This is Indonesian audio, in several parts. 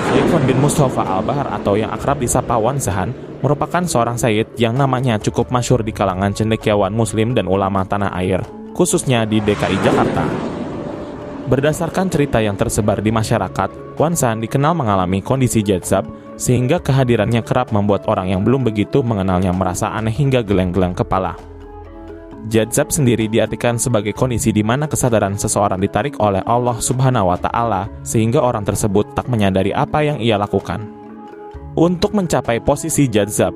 Syaikhon bin Mustafa Al-Bahar atau yang akrab disapa Wan Zahan merupakan seorang sayyid yang namanya cukup masyhur di kalangan cendekiawan muslim dan ulama tanah air, khususnya di DKI Jakarta. Berdasarkan cerita yang tersebar di masyarakat, Wan Zahan dikenal mengalami kondisi jadzab sehingga kehadirannya kerap membuat orang yang belum begitu mengenalnya merasa aneh hingga geleng-geleng kepala. Jadzab sendiri diartikan sebagai kondisi di mana kesadaran seseorang ditarik oleh Allah Subhanahu wa Ta'ala sehingga orang tersebut tak menyadari apa yang ia lakukan. Untuk mencapai posisi jadzab,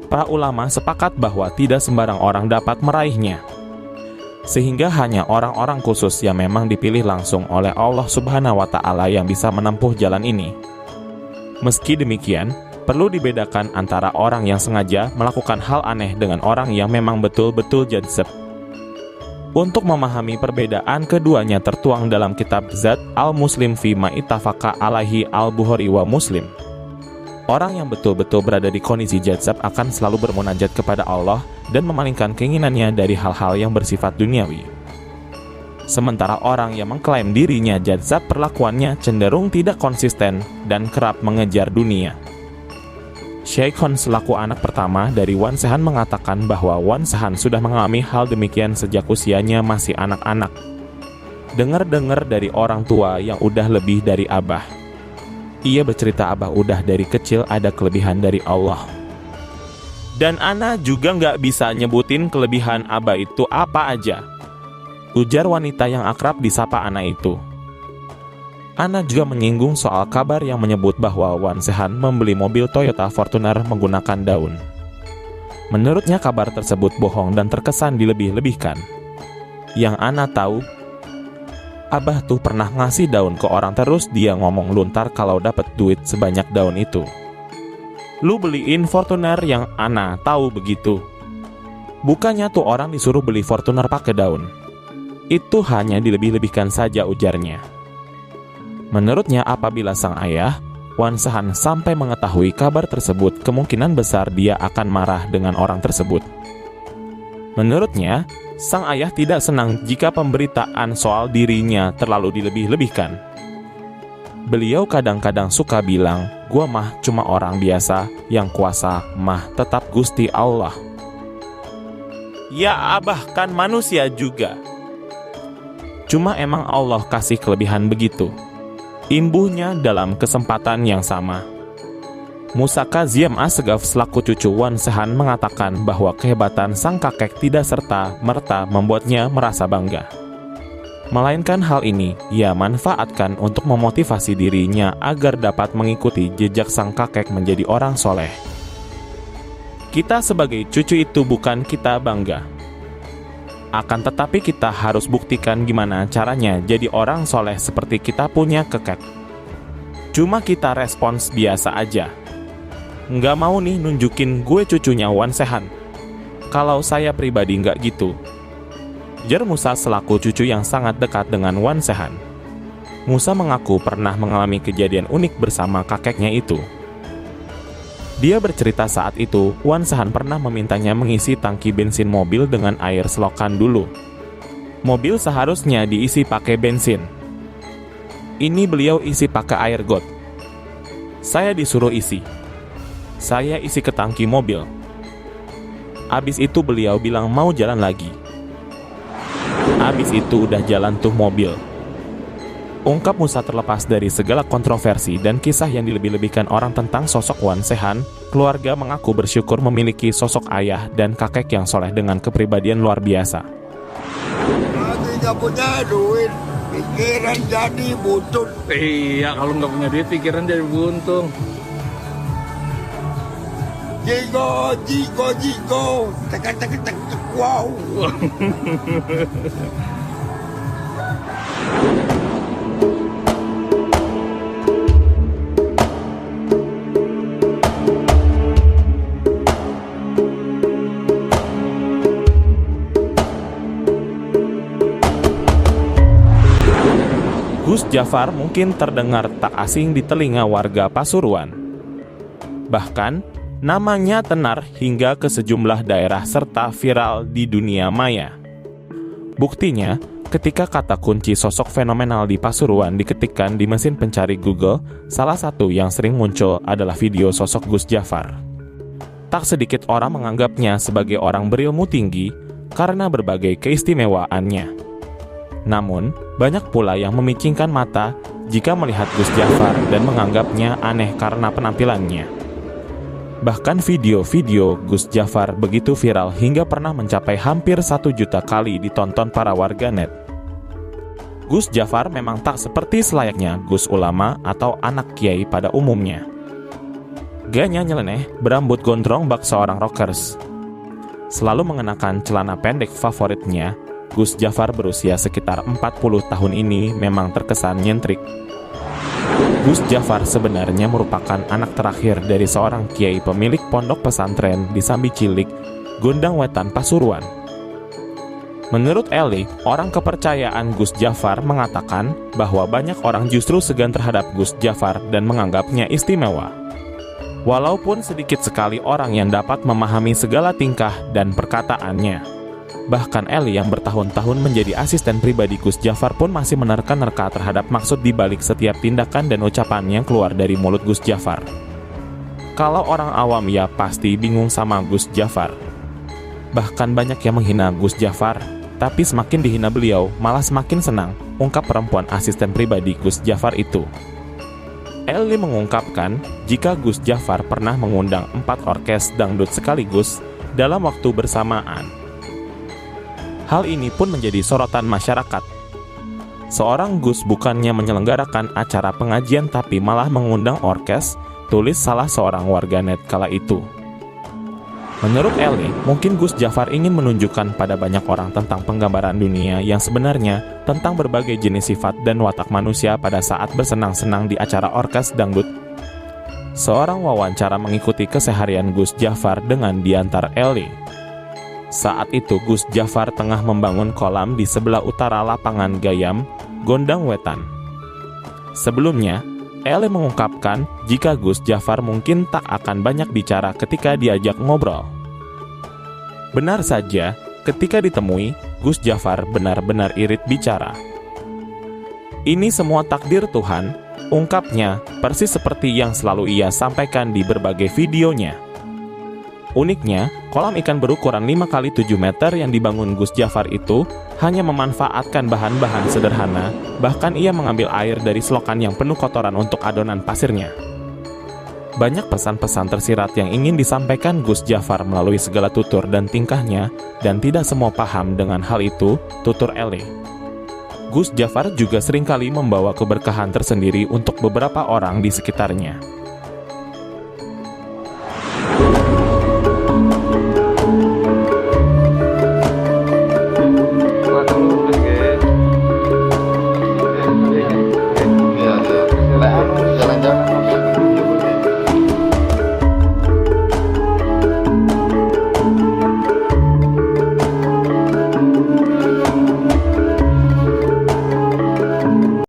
para ulama sepakat bahwa tidak sembarang orang dapat meraihnya, sehingga hanya orang-orang khusus yang memang dipilih langsung oleh Allah Subhanahu wa Ta'ala yang bisa menempuh jalan ini. Meski demikian, perlu dibedakan antara orang yang sengaja melakukan hal aneh dengan orang yang memang betul-betul jadzab. Untuk memahami perbedaan keduanya tertuang dalam kitab Zad al-Muslim Fima Ittafaqa alaihi al-Bukhari wa Muslim. Orang yang betul-betul berada di kondisi jadzab akan selalu bermunajat kepada Allah dan memalingkan keinginannya dari hal-hal yang bersifat duniawi. Sementara orang yang mengklaim dirinya jadzab perlakuannya cenderung tidak konsisten dan kerap mengejar dunia. Syaikhon selaku anak pertama dari Wan Zahan mengatakan bahwa Wan Zahan sudah mengalami hal demikian sejak usianya masih anak-anak. Dengar-dengar dari orang tua yang udah lebih dari abah. Ia bercerita abah udah dari kecil ada kelebihan dari Allah. Dan ana juga nggak bisa nyebutin kelebihan abah itu apa aja, ujar wanita yang akrab disapa Ana itu. Ana juga menyinggung soal kabar yang menyebut bahwa Wan Zahan membeli mobil Toyota Fortuner menggunakan daun. Menurutnya kabar tersebut bohong dan terkesan dilebih-lebihkan. Yang Ana tahu, abah tuh pernah ngasih daun ke orang terus dia ngomong luntar kalau dapat duit sebanyak daun itu. Lu beliin Fortuner yang Ana tahu begitu. Bukannya tuh orang disuruh beli Fortuner pakai daun. Itu hanya dilebih-lebihkan saja, ujarnya. Menurutnya apabila sang ayah, Wan Zahan sampai mengetahui kabar tersebut, kemungkinan besar dia akan marah dengan orang tersebut. Menurutnya, sang ayah tidak senang jika pemberitaan soal dirinya terlalu dilebih-lebihkan. Beliau kadang-kadang suka bilang, "Gua mah cuma orang biasa, yang kuasa mah tetap Gusti Allah." Ya abah kan manusia juga. Cuma emang Allah kasih kelebihan begitu. Imbuhnya dalam kesempatan yang sama. Musa Kaziem Assegaf selaku cucu Wan Zahan mengatakan bahwa kehebatan sang kakek tidak serta-merta membuatnya merasa bangga. Melainkan hal ini ia manfaatkan untuk memotivasi dirinya agar dapat mengikuti jejak sang kakek menjadi orang soleh. Kita sebagai cucu itu bukan kita bangga. Akan tetapi kita harus buktikan gimana caranya jadi orang soleh seperti kita punya kakek. Cuma kita respons biasa aja. Nggak mau nih nunjukin gue cucunya Wan Zahan. Kalau saya pribadi nggak gitu. Jar Musa selaku cucu yang sangat dekat dengan Wan Zahan. Musa mengaku pernah mengalami kejadian unik bersama kakeknya itu. Dia bercerita saat itu, Wan Zahan pernah memintanya mengisi tangki bensin mobil dengan air selokan dulu. Mobil seharusnya diisi pakai bensin. Ini beliau isi pakai air got. Saya disuruh isi. Saya isi ke tangki mobil. Abis itu beliau bilang mau jalan lagi. Abis itu udah jalan tuh mobil. Ungkap Musa terlepas dari segala kontroversi dan kisah yang dilebih-lebihkan orang tentang sosok Wan Zahan, keluarga mengaku bersyukur memiliki sosok ayah dan kakek yang soleh dengan kepribadian luar biasa. Nggak punya duit, pikiran jadi buntung. Iya, kalau nggak punya duit, pikiran jadi buntung. Jigo, jigo, jigo. Tekan, tekan, tekan, tekan. Wow. Gus Jafar mungkin terdengar tak asing di telinga warga Pasuruan. Bahkan, namanya tenar hingga ke sejumlah daerah serta viral di dunia maya. Buktinya, ketika kata kunci sosok fenomenal di Pasuruan diketikkan di mesin pencari Google, salah satu yang sering muncul adalah video sosok Gus Jafar. Tak sedikit orang menganggapnya sebagai orang berilmu tinggi karena berbagai keistimewaannya. Namun, banyak pula yang memicingkan mata jika melihat Gus Jafar dan menganggapnya aneh karena penampilannya. Bahkan video-video Gus Jafar begitu viral hingga pernah mencapai hampir 1 juta kali ditonton para warganet. Gus Jafar memang tak seperti selayaknya Gus Ulama atau anak kiai pada umumnya. Gayanya nyeleneh, berambut gondrong bak seorang rockers. Selalu mengenakan celana pendek favoritnya, Gus Jafar berusia sekitar 40 tahun ini memang terkesan nyentrik. Gus Jafar sebenarnya merupakan anak terakhir dari seorang kiai pemilik pondok pesantren di Sambi Cilik, Gondang Wetan, Pasuruan. Menurut Eli, orang kepercayaan Gus Jafar mengatakan bahwa banyak orang justru segan terhadap Gus Jafar dan menganggapnya istimewa. Walaupun sedikit sekali orang yang dapat memahami segala tingkah dan perkataannya. Bahkan Eli yang bertahun-tahun menjadi asisten pribadi Gus Jafar pun masih menerka-nerka terhadap maksud dibalik setiap tindakan dan ucapan yang keluar dari mulut Gus Jafar. Kalau orang awam ya pasti bingung sama Gus Jafar. Bahkan banyak yang menghina Gus Jafar, tapi semakin dihina beliau malah semakin senang, ungkap perempuan asisten pribadi Gus Jafar itu. Eli mengungkapkan jika Gus Jafar pernah mengundang 4 orkes dangdut sekaligus dalam waktu bersamaan. Hal ini pun menjadi sorotan masyarakat. Seorang Gus bukannya menyelenggarakan acara pengajian tapi malah mengundang orkes, tulis salah seorang warganet kala itu. Menurut Eli, mungkin Gus Jafar ingin menunjukkan pada banyak orang tentang penggambaran dunia yang sebenarnya tentang berbagai jenis sifat dan watak manusia pada saat bersenang-senang di acara orkes dangdut. Seorang wawancara mengikuti keseharian Gus Jafar dengan diantar Eli. Saat itu Gus Jafar tengah membangun kolam di sebelah utara lapangan Gayam, Gondang Wetan. Sebelumnya, Eli mengungkapkan jika Gus Jafar mungkin tak akan banyak bicara ketika diajak ngobrol. Benar saja, ketika ditemui, Gus Jafar benar-benar irit bicara. Ini semua takdir Tuhan, ungkapnya persis seperti yang selalu ia sampaikan di berbagai videonya. Uniknya, kolam ikan berukuran 5x7 meter yang dibangun Gus Jafar itu hanya memanfaatkan bahan-bahan sederhana, bahkan ia mengambil air dari selokan yang penuh kotoran untuk adonan pasirnya. Banyak pesan-pesan tersirat yang ingin disampaikan Gus Jafar melalui segala tutur dan tingkahnya, dan tidak semua paham dengan hal itu, tutur Eli. Gus Jafar juga seringkali membawa keberkahan tersendiri untuk beberapa orang di sekitarnya.